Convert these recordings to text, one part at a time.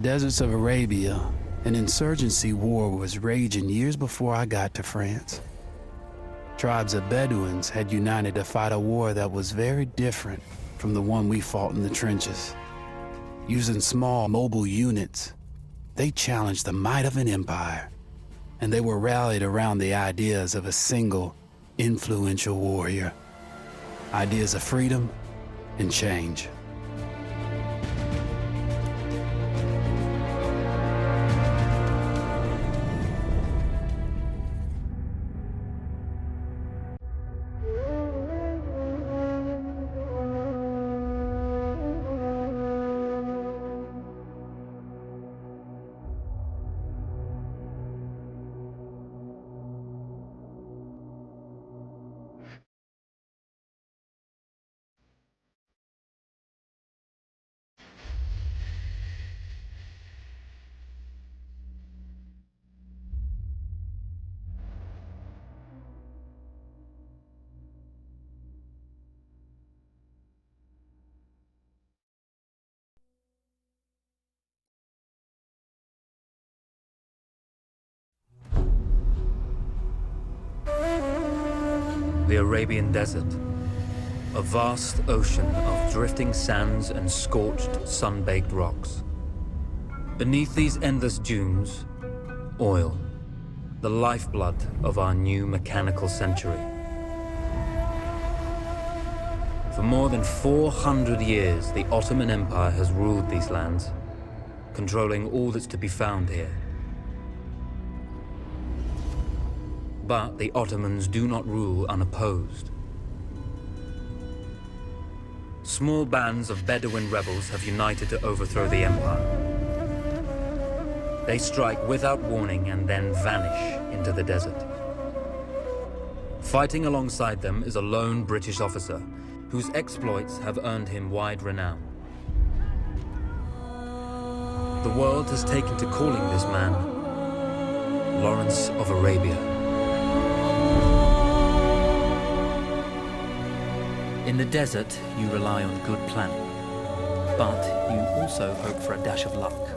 Deserts of Arabia, an insurgency war was raging years before I got to France. Tribes of Bedouins had united to fight a war that was very different from the one we fought in the trenches. Using small, mobile units, they challenged the might of an empire, and they were rallied around the ideas of a single, influential warrior. Ideas of freedom and change. The Arabian Desert, a vast ocean of drifting sands and scorched, sun-baked rocks. Beneath these endless dunes, oil, the lifeblood of our new mechanical century. For more than 400 years, the Ottoman Empire has ruled these lands, controlling all that's to be found here. But the Ottomans do not rule unopposed. Small bands of Bedouin rebels have united to overthrow the empire. They strike without warning and then vanish into the desert. Fighting alongside them is a lone British officer whose exploits have earned him wide renown. The world has taken to calling this man Lawrence of Arabia. In the desert, you rely on good planning, but you also hope for a dash of luck.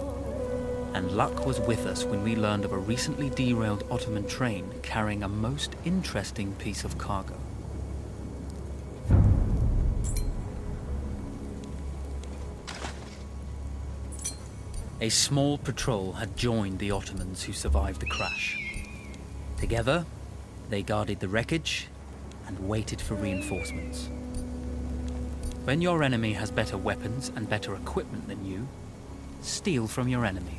And luck was with us when we learned of a recently derailed Ottoman train carrying a most interesting piece of cargo. A small patrol had joined the Ottomans who survived the crash. Together, they guarded the wreckage and waited for reinforcements. When your enemy has better weapons and better equipment than you, steal from your enemy.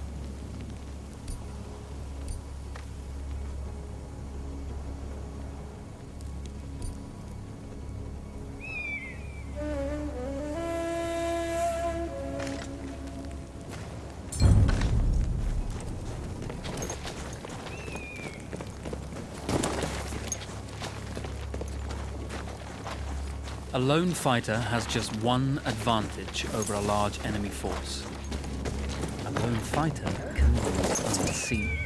A lone fighter has just one advantage over a large enemy force. A lone fighter can move unseen.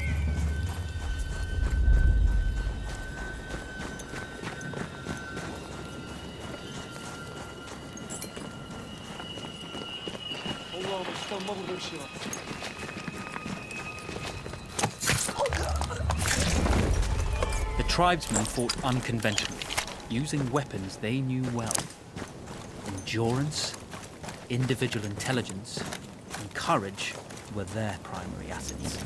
The tribesmen fought unconventionally, using weapons they knew well. Endurance, individual intelligence, and courage were their primary assets.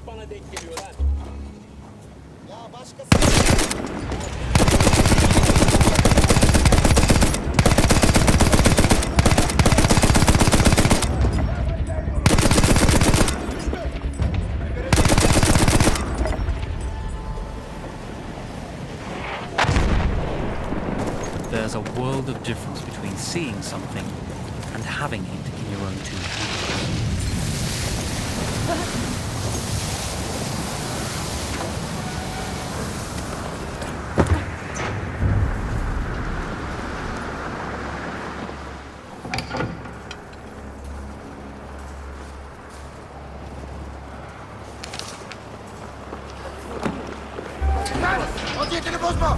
Bana denk geliyor lan. Ya başkası. of difference between seeing something and having it in your own two hands.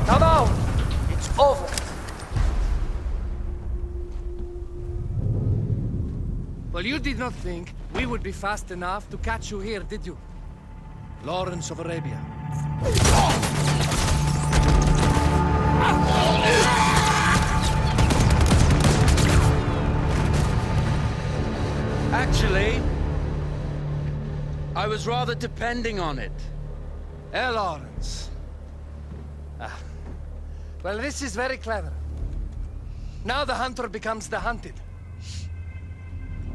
Come out! It's over. Well, you did not think we would be fast enough to catch you here, did you? Lawrence of Arabia. Actually, I was rather depending on it. Lawrence. Well, this is very clever. Now the hunter becomes the hunted.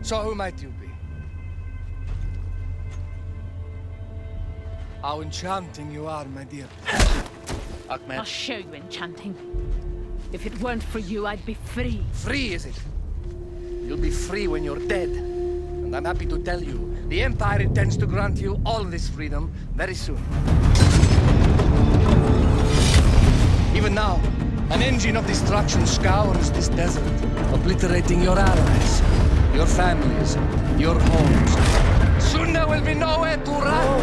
So who might you be? How enchanting you are, my dear. Ahmed. I'll show you enchanting. If it weren't for you, I'd be free. Free, is it? You'll be free when you're dead. And I'm happy to tell you, the Empire intends to grant you all this freedom very soon. Even now, an engine of destruction scours this desert, obliterating your allies, your families, your homes. Soon there will be nowhere to run.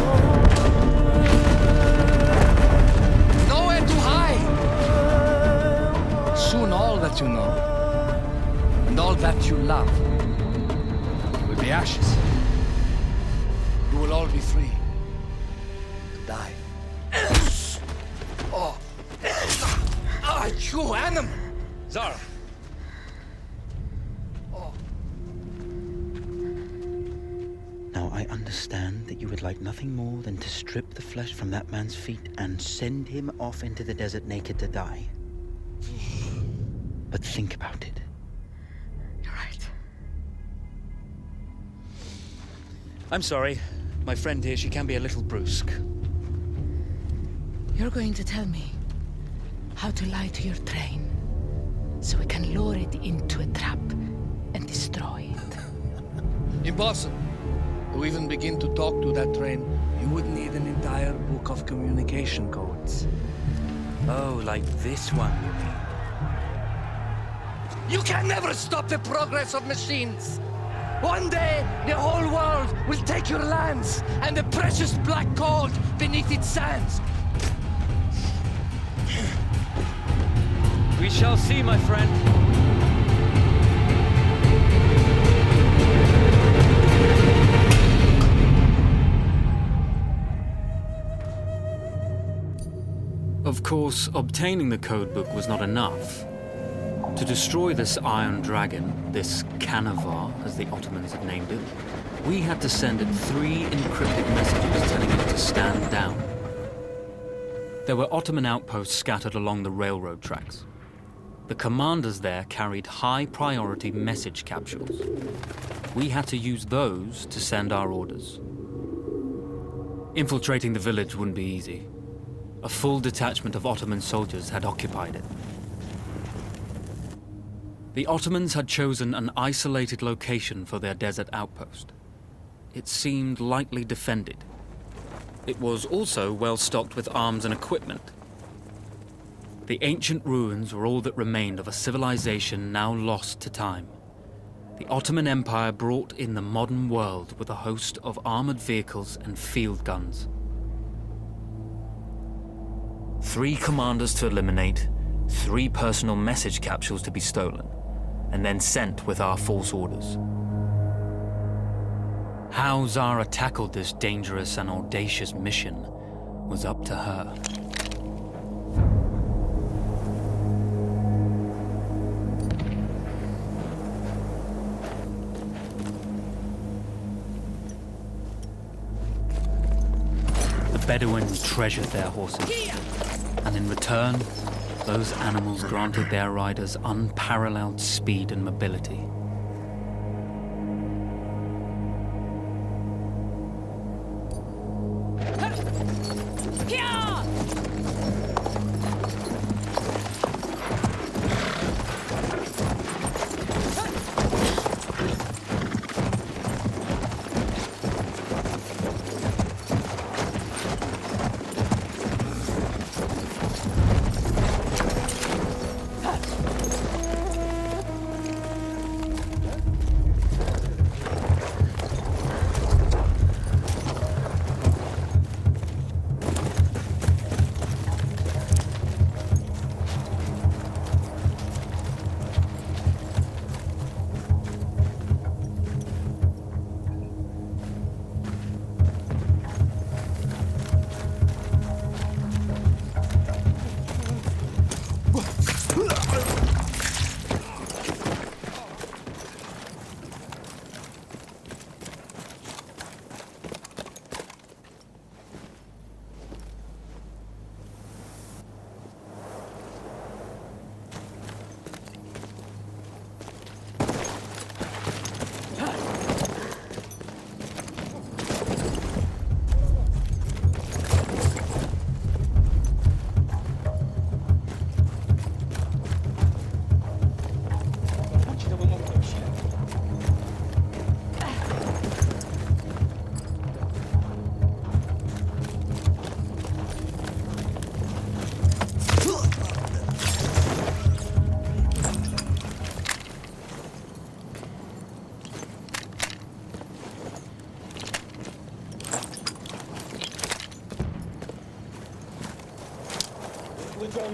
Nowhere to hide. Soon all that you know, and all that you love, will be ashes. You will all be free to die. Oh. Ah, you animal! Zara. Now, I understand that you would like nothing more than to strip the flesh from that man's feet and send him off into the desert naked to die. But think about it. You're right. I'm sorry. My friend here, she can be a little brusque. You're going to tell me how to lie to your train, so we can lure it into a trap and destroy it. Impossible. To even begin to talk to that train, you would need an entire book of communication codes. Oh, like this one, you mean? You can never stop the progress of machines! One day, the whole world will take your lands and the precious black gold beneath its sands. We shall see, my friend. Of course, obtaining the codebook was not enough. To destroy this Iron Dragon, this Canavar, as the Ottomans had named it, we had to send it 3 encrypted messages telling it to stand down. There were Ottoman outposts scattered along the railroad tracks. The commanders there carried high-priority message capsules. We had to use those to send our orders. Infiltrating the village wouldn't be easy. A full detachment of Ottoman soldiers had occupied it. The Ottomans had chosen an isolated location for their desert outpost. It seemed lightly defended. It was also well stocked with arms and equipment. The ancient ruins were all that remained of a civilization now lost to time. The Ottoman Empire brought in the modern world with a host of armored vehicles and field guns. 3 commanders to eliminate, 3 personal message capsules to be stolen, and then sent with our false orders. How Zara tackled this dangerous and audacious mission was up to her. The Bedouins treasured their horses, and in return, those animals granted their riders unparalleled speed and mobility.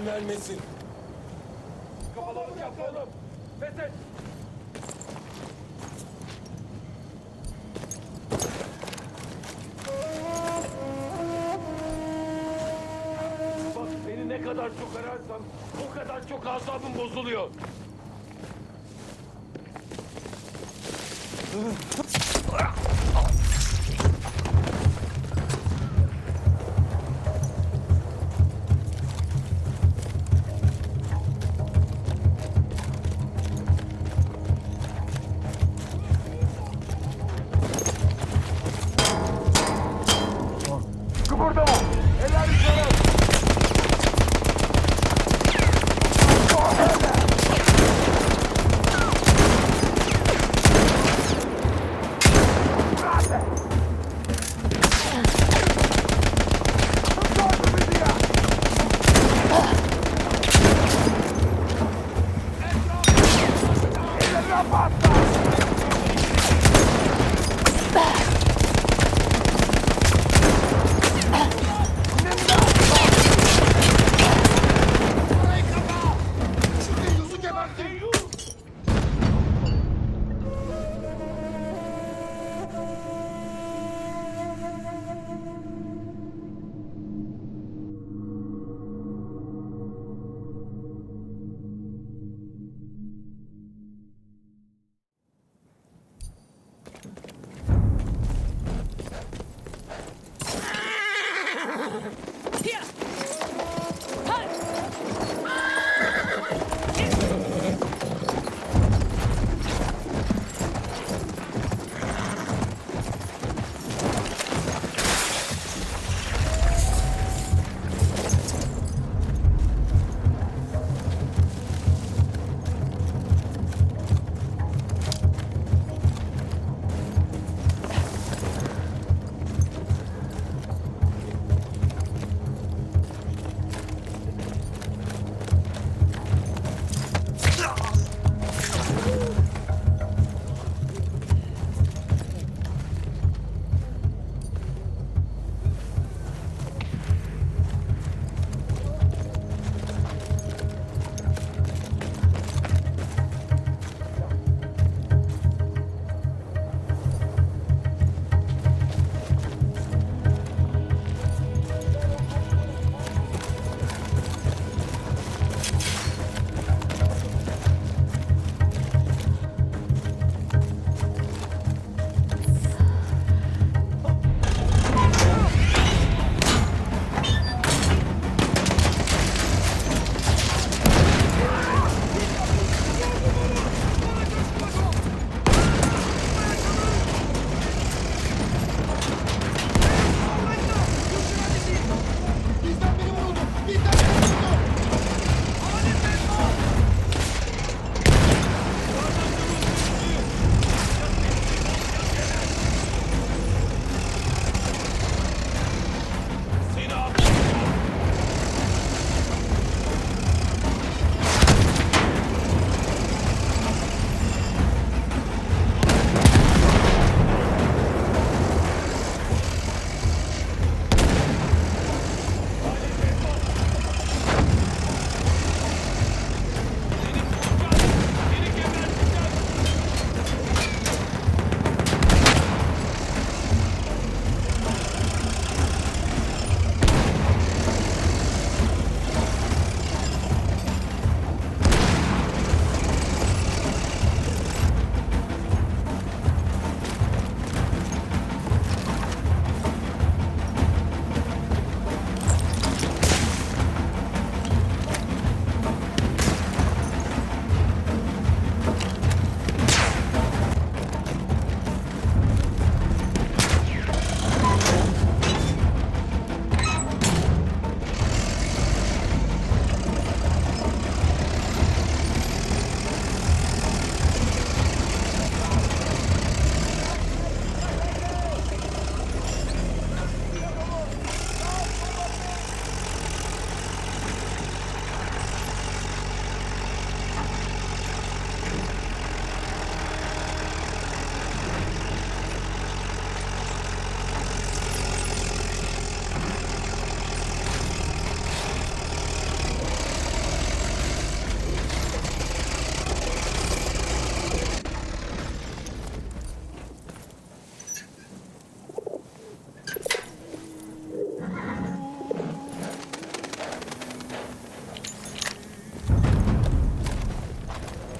izin vermesin. Kafalarını yap oğlum. Fethet. Bak beni ne kadar çok ararsam o kadar çok asabım bozuluyor. Kıpırdama! Eller yukarı!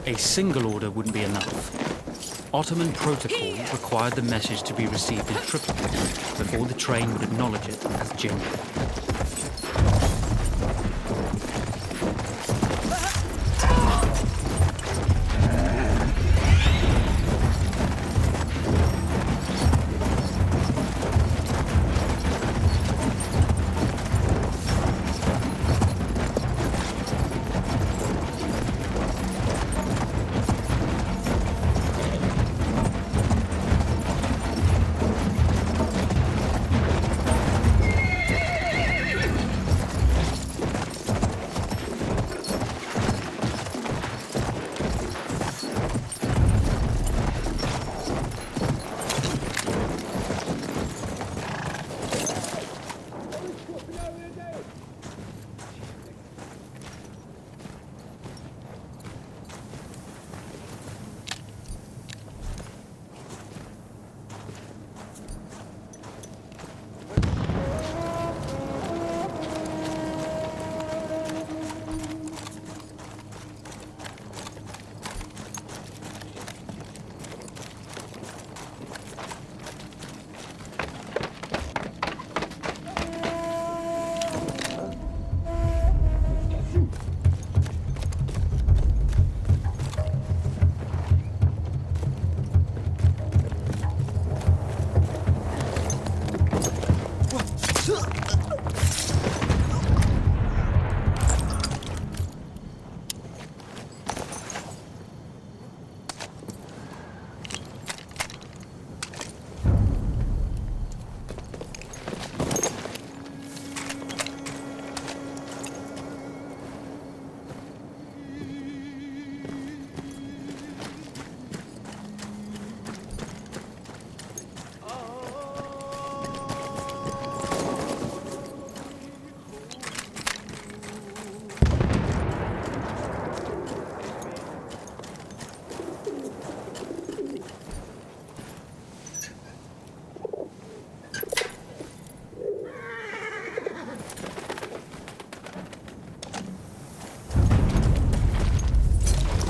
A single order wouldn't be enough. Ottoman protocol required the message to be received in triplicate before the train would acknowledge it as genuine.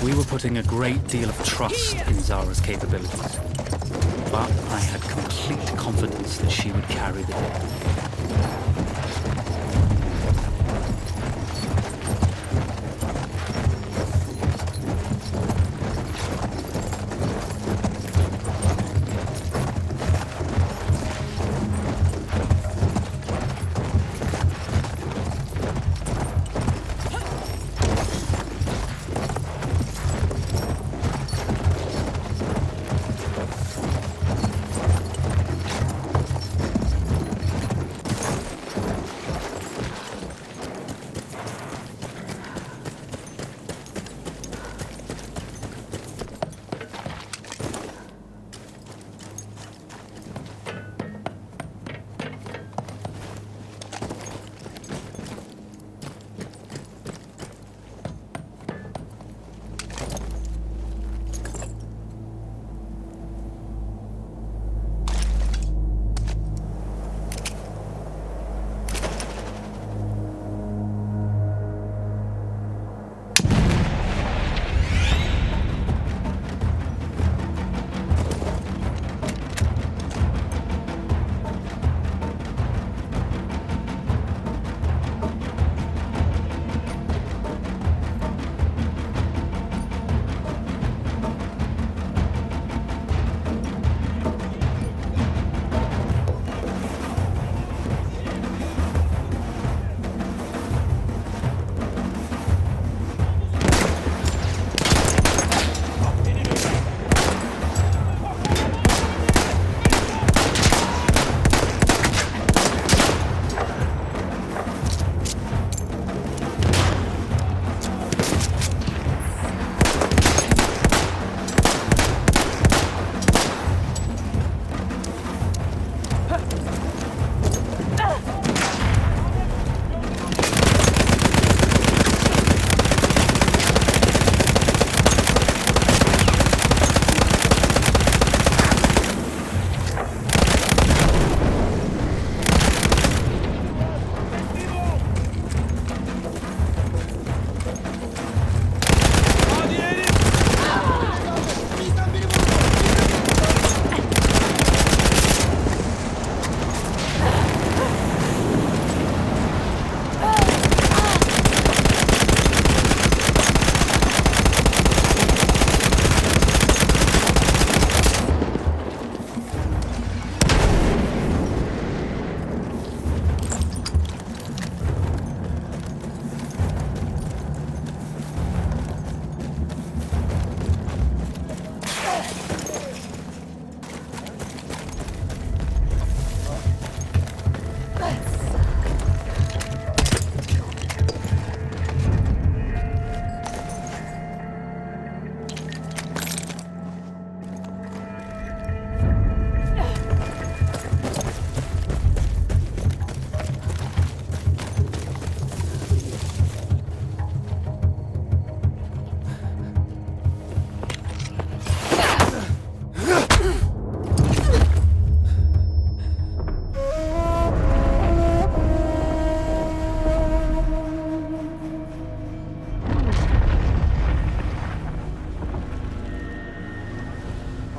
We were putting a great deal of trust in Zara's capabilities, but I had complete confidence that she would carry the day.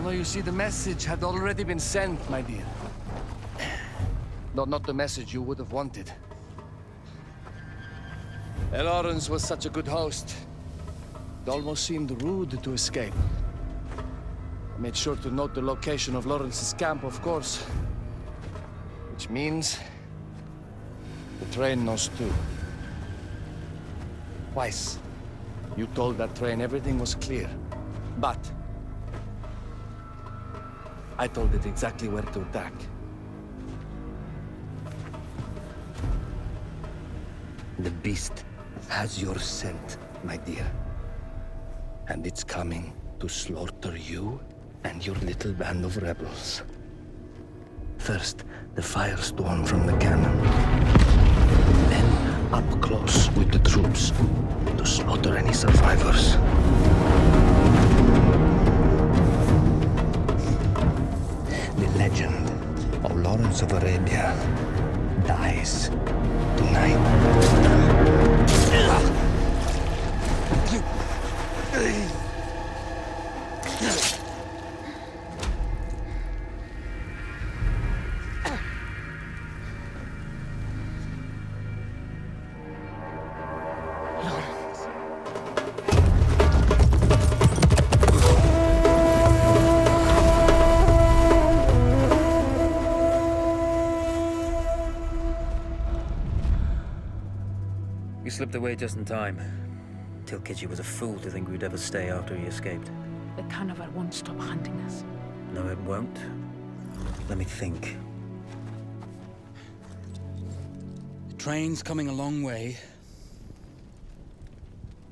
No, you see, the message had already been sent, my dear. No, not the message you would have wanted. Lawrence was such a good host. It almost seemed rude to escape. I made sure to note the location of Lawrence's camp, of course. Which means... the train knows too. Twice, you told that train everything was clear. But... I told it exactly where to attack. The beast has your scent, my dear. And it's coming to slaughter you and your little band of rebels. First, the firestorm from the cannon. Then, up close with the troops to slaughter any survivors. The legend of Lawrence of Arabia dies tonight. You slipped away just in time. Till Kichi was a fool to think we'd ever stay after he escaped. The carnival won't stop hunting us. No, it won't. Let me think. The train's coming a long way.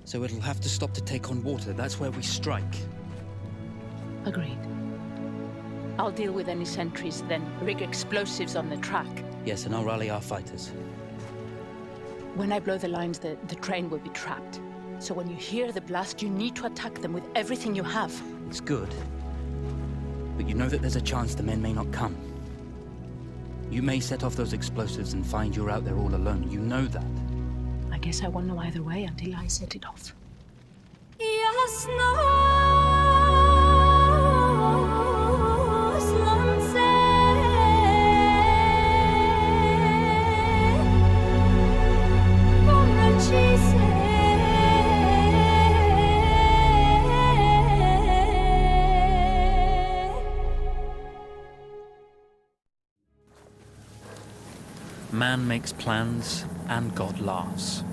So it'll have to stop to take on water. That's where we strike. Agreed. I'll deal with any sentries, then rig explosives on the track. Yes, and I'll rally our fighters. When I blow the lines, the train will be trapped. So when you hear the blast, you need to attack them with everything you have. It's good. But you know that there's a chance the men may not come. You may set off those explosives and find you're out there all alone. You know that. I guess I won't know either way until I set it off. Man makes plans, and God laughs.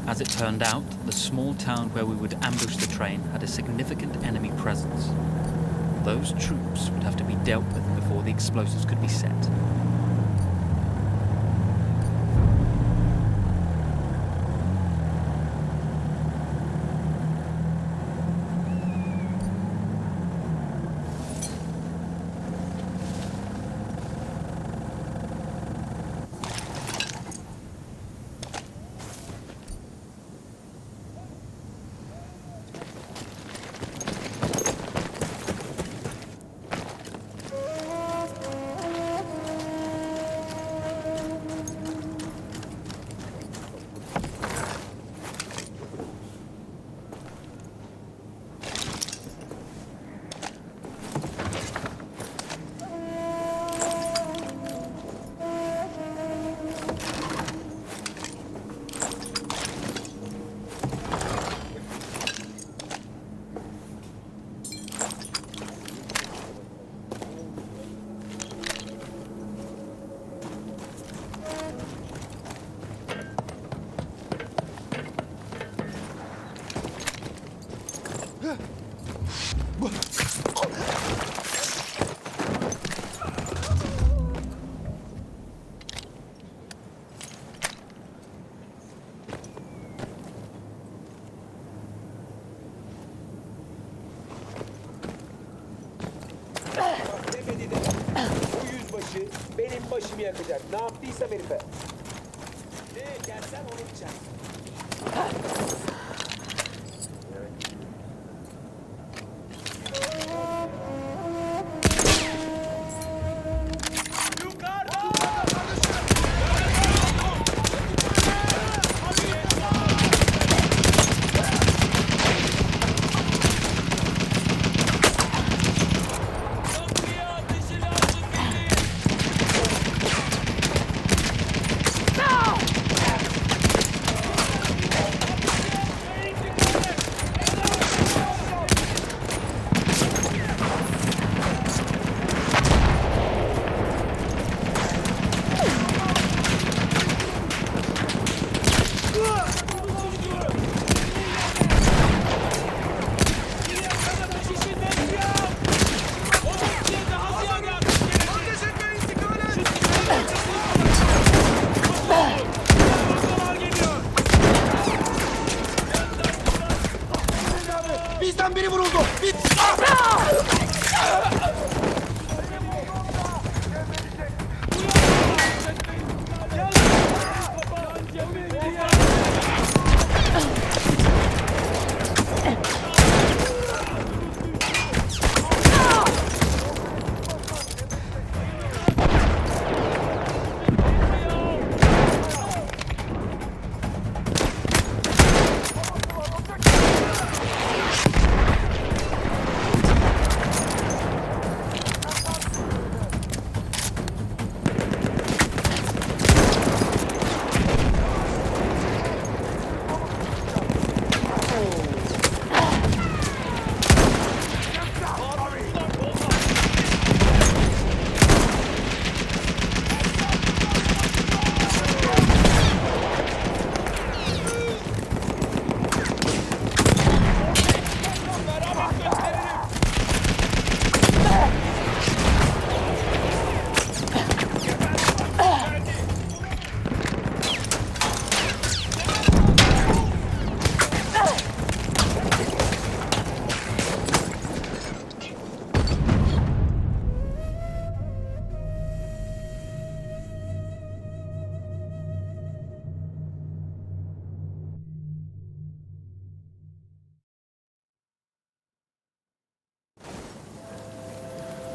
As it turned out, the small town where we would ambush the train had a significant enemy presence. Those troops would have to be dealt with before the explosives could be set. Benim başımı yakacak. Ne yaptıysam herife. Gelsen onu içeceğim.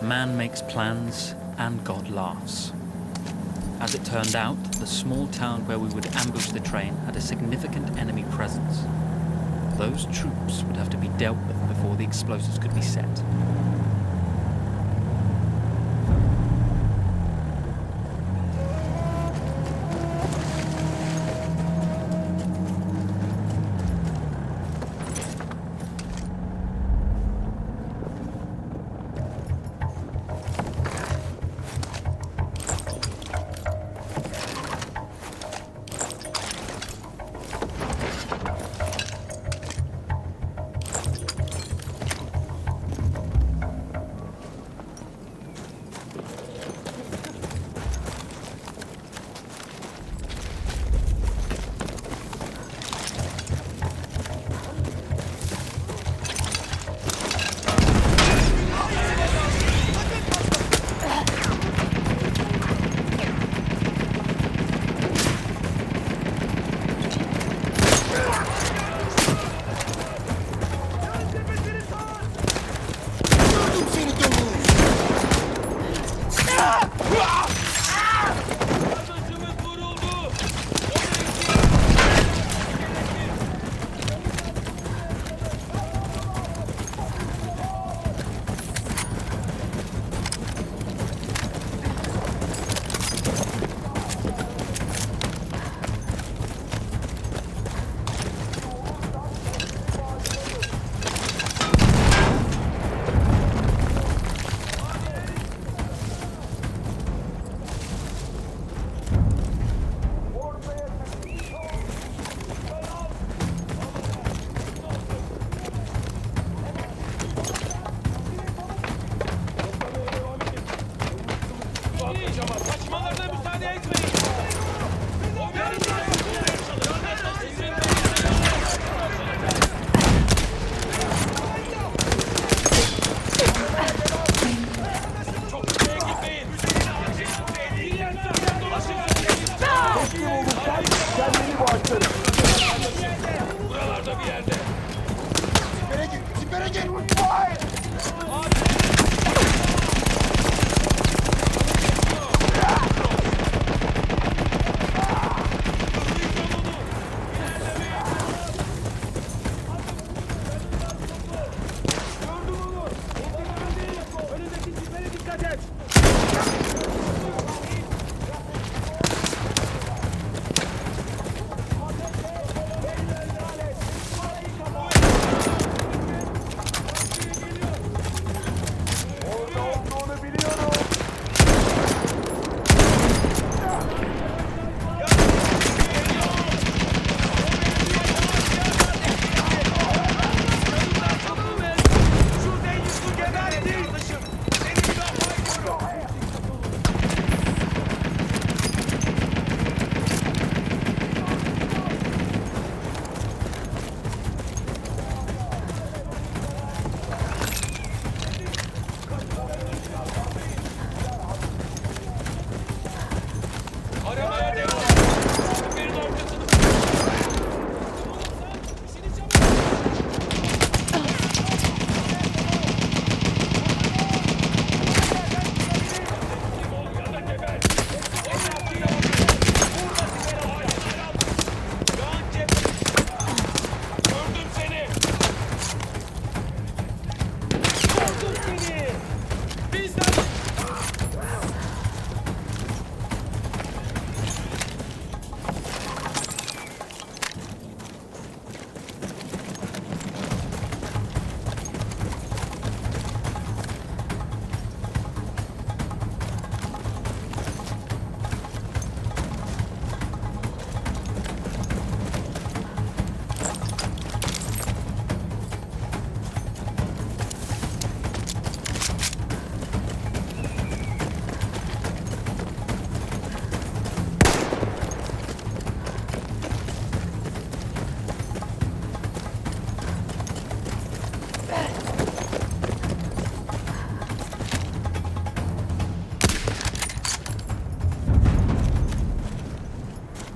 Man makes plans and God laughs. As it turned out, the small town where we would ambush the train had a significant enemy presence. Those troops would have to be dealt with before the explosives could be set.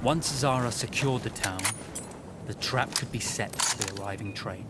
Once Zara secured the town, the trap could be set for the arriving train.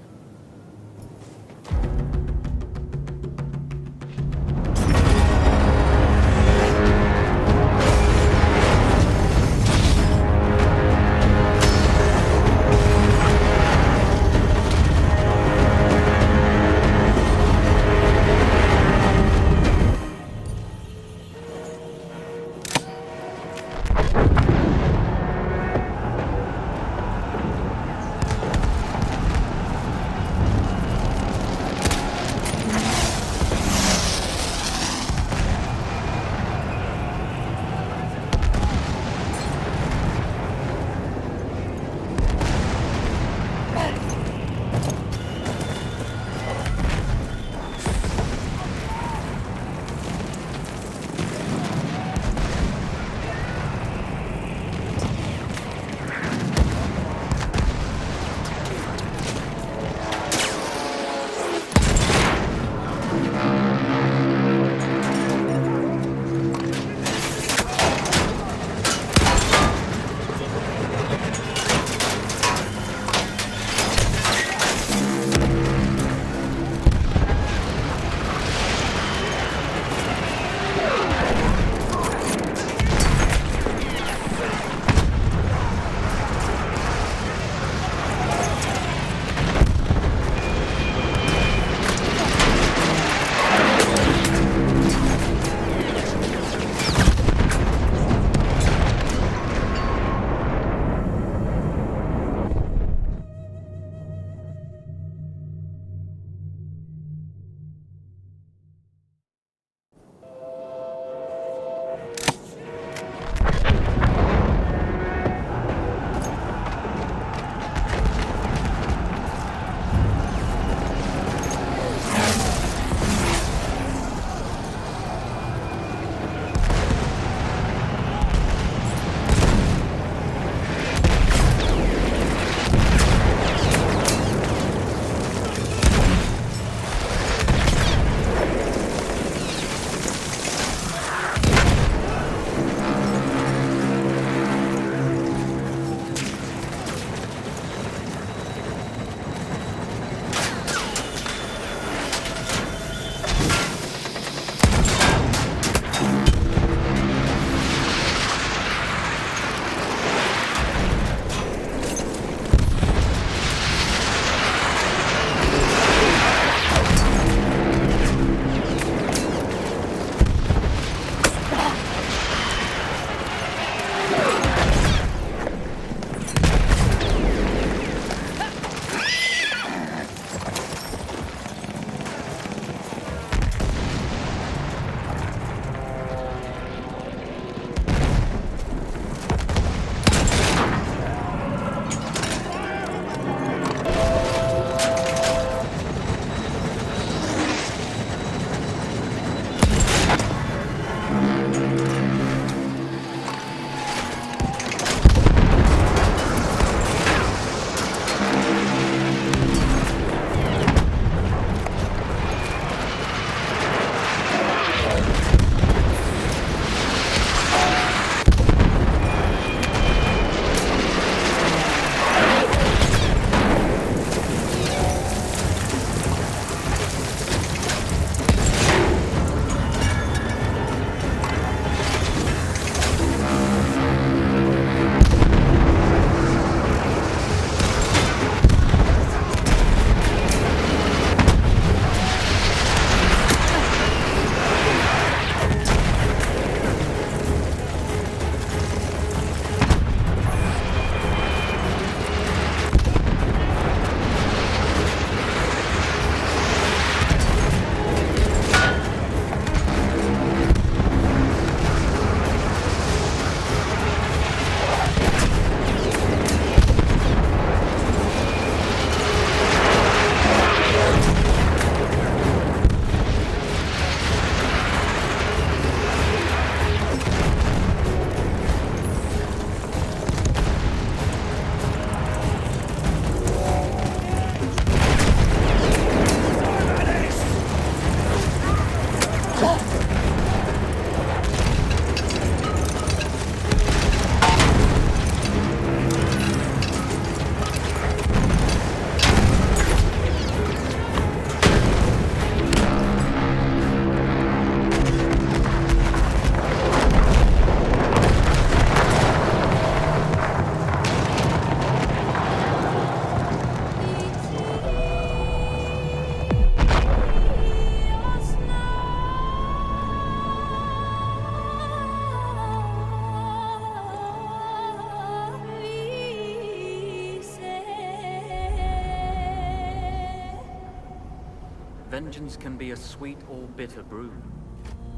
Vengeance can be a sweet or bitter brew.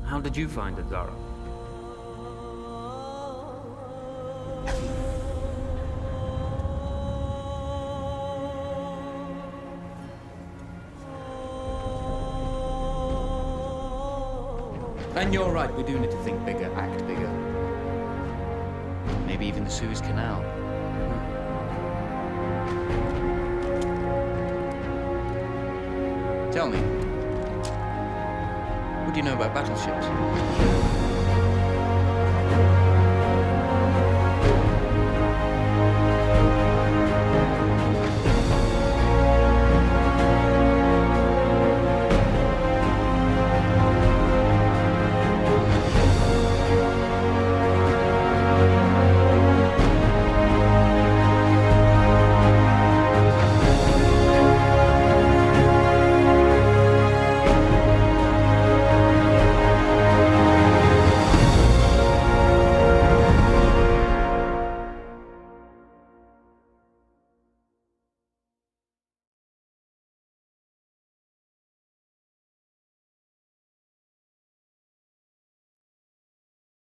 How did you find it, Zara? And you're right, we do need to think bigger, act bigger. Maybe even the Suez Canal. Tell me, what do you know about battleships?